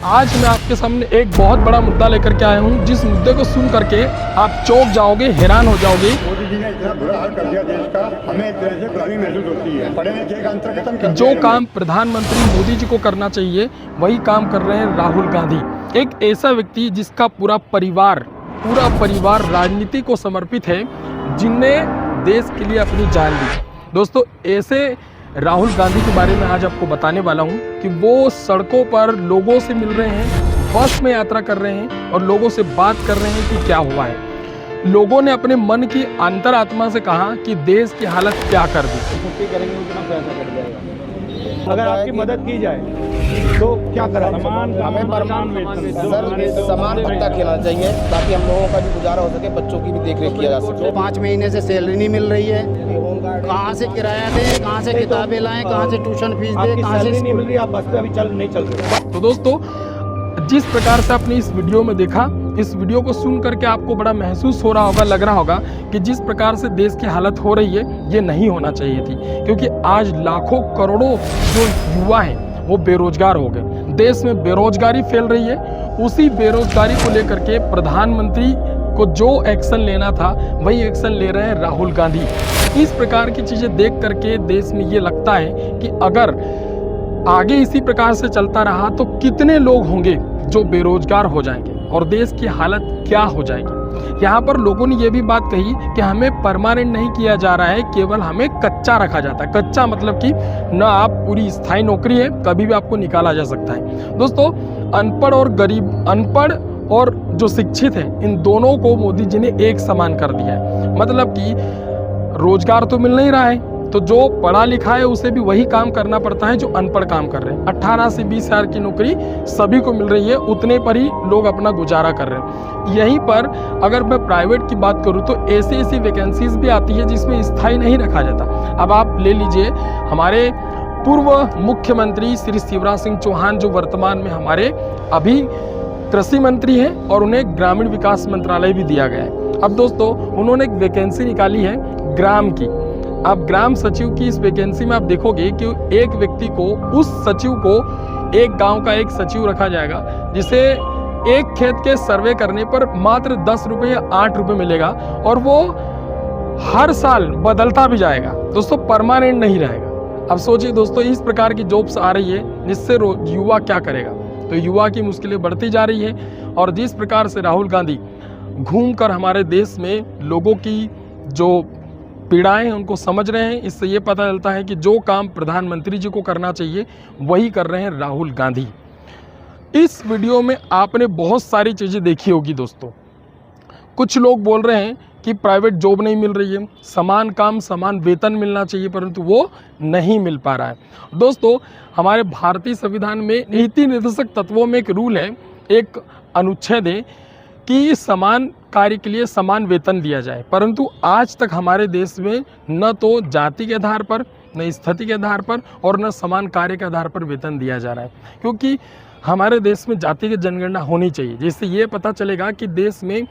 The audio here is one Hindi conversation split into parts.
आज मैं आपके सामने एक बहुत बड़ा मुद्दा लेकर के आया हूं, जिस मुद्दे को सुन करके आप चौंक जाओगे, हैरान हो जाओगे। मोदी जी ने इतना बुरा हाल कर दिया देश का, हमें एक तरह से बुराई महसूस होती है। पढ़े लिखे का अंतर खत्म कर जो काम प्रधानमंत्री मोदी जी को करना चाहिए वही काम कर रहे हैं राहुल गांधी। एक ऐसा व्यक्ति जिसका पूरा परिवार राजनीति को समर्पित है, जिनने देश के लिए अपनी जान दी। दोस्तों, ऐसे राहुल गांधी के बारे में आज आपको बताने वाला हूं कि वो सड़कों पर लोगों से मिल रहे हैं, बस में यात्रा कर रहे हैं और लोगों से बात कर रहे हैं कि क्या हुआ है। लोगों ने अपने मन की अंतरात्मा से कहा कि देश की हालत क्या कर दी। छुट्टी करेंगे उतना पैसा कट जाएगा। अगर आपकी मदद की जाए तो क्या करें? हमें समान भत्ता खिलाना चाहिए ताकि हम लोगों का भी गुजारा हो सके, बच्चों की भी देख रेख किया जा सके। 5 महीने से सैलरी नहीं मिल रही है, कहाँ से किराया दें, कहाँ से किताबें लाएं, कहाँ से ट्यूशन फीस दें, कहाँ से नहीं मिल रही, आप बस पे अभी नहीं चल रहे। तो दोस्तों, जिस प्रकार से आपने इस वीडियो में देखा, इस वीडियो को सुन करके आपको बड़ा महसूस हो रहा होगा, लग रहा होगा कि जिस प्रकार से देश की हालत हो रही है ये नहीं होना चाहिए थी, क्योंकि आज लाखों करोड़ों जो युवा हैं वो बेरोजगार हो गए। देश में बेरोजगारी फैल रही है। उसी बेरोजगारी को लेकर के प्रधानमंत्री को जो एक्शन लेना था वही एक्शन ले रहे हैं राहुल गांधी। इस प्रकार की चीजें देख करके देश में ये लगता है कि अगर आगे इसी प्रकार से चलता रहा तो कितने लोग होंगे जो बेरोजगार हो जाएंगे और देश की हालत क्या हो जाएगी। यहाँ पर लोगों ने यह भी बात कही कि हमें परमानेंट नहीं किया जा रहा है, केवल हमें कच्चा रखा जाता है। कच्चा मतलब कि ना आप पूरी स्थायी नौकरी है, कभी भी आपको निकाला जा सकता है। दोस्तों, अनपढ़ और गरीब, अनपढ़ और जो शिक्षित है, इन दोनों को मोदी जी ने एक समान कर दिया है। मतलब कि रोजगार तो मिल नहीं रहा है, तो जो पढ़ा लिखा है उसे भी वही काम करना पड़ता है जो अनपढ़ काम कर रहे हैं। 18 से 20 हज़ार की नौकरी सभी को मिल रही है, उतने पर ही लोग अपना गुजारा कर रहे हैं। यहीं पर अगर मैं प्राइवेट की बात करूं तो ऐसी वैकेंसीज भी आती है जिसमें स्थायी नहीं रखा जाता। अब आप ले लीजिए, हमारे पूर्व मुख्यमंत्री श्री शिवराज सिंह चौहान जो वर्तमान में हमारे अभी कृषि मंत्री हैं और उन्हें ग्रामीण विकास मंत्रालय भी दिया गया है। अब दोस्तों, उन्होंने एक वैकेंसी निकाली है ग्राम की। अब ग्राम सचिव की इस वैकेंसी में आप देखोगे कि एक व्यक्ति को, उस सचिव को, एक गांव का एक सचिव रखा जाएगा, जिसे एक खेत के सर्वे करने पर मात्र 10 रुपये या 8 रुपये मिलेगा और वो हर साल बदलता भी जाएगा। दोस्तों, परमानेंट नहीं रहेगा। अब सोचिए दोस्तों, इस प्रकार की जॉब्स आ रही है, जिससे युवा क्या करेगा? तो युवा की मुश्किलें बढ़ती जा रही है। और जिस प्रकार से राहुल गांधी घूमकर हमारे देश में लोगों की जो पीड़ाएं हैं उनको समझ रहे हैं, इससे ये पता चलता है कि जो काम प्रधानमंत्री जी को करना चाहिए वही कर रहे हैं राहुल गांधी। इस वीडियो में आपने बहुत सारी चीज़ें देखी होगी दोस्तों। कुछ लोग बोल रहे हैं कि प्राइवेट जॉब नहीं मिल रही है, समान काम समान वेतन मिलना चाहिए, परंतु वो नहीं मिल पा रहा है। दोस्तों, हमारे भारतीय संविधान में नीति निर्देशक तत्वों में एक रूल है, एक अनुच्छेद है कि समान कार्य के लिए समान वेतन दिया जाए, परंतु आज तक हमारे देश में न तो जाति के आधार पर, न स्थिति के आधार पर और न समान कार्य के आधार पर वेतन दिया जा रहा है। क्योंकि हमारे देश में जातिगत जनगणना होनी चाहिए, जिससे ये पता चलेगा कि देश में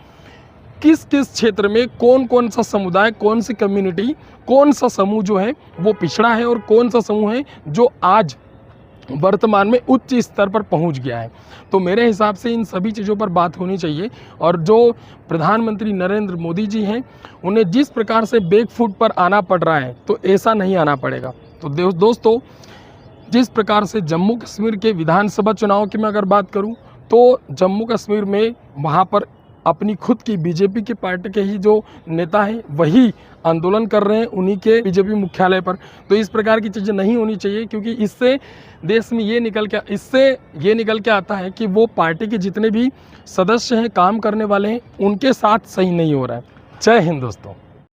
किस किस क्षेत्र में कौन कौन सा समुदाय, कौन सी कम्युनिटी, कौन सा समूह जो है वो पिछड़ा है और कौन सा समूह है जो आज वर्तमान में उच्च स्तर पर पहुंच गया है। तो मेरे हिसाब से इन सभी चीज़ों पर बात होनी चाहिए। और जो प्रधानमंत्री नरेंद्र मोदी जी हैं, उन्हें जिस प्रकार से बैकफुट पर आना पड़ रहा है, तो ऐसा नहीं आना पड़ेगा। तो दोस्तों, जिस प्रकार से जम्मू कश्मीर के विधानसभा चुनाव की मैं अगर बात करूं, तो जम्मू कश्मीर में वहां पर अपनी खुद की बीजेपी की पार्टी के ही जो नेता हैं वही आंदोलन कर रहे हैं उन्हीं के बीजेपी मुख्यालय पर। तो इस प्रकार की चीज़ें नहीं होनी चाहिए, क्योंकि इससे देश में ये निकल के आता है कि वो पार्टी के जितने भी सदस्य हैं, काम करने वाले हैं, उनके साथ सही नहीं हो रहा है। जय हिंद दोस्तों।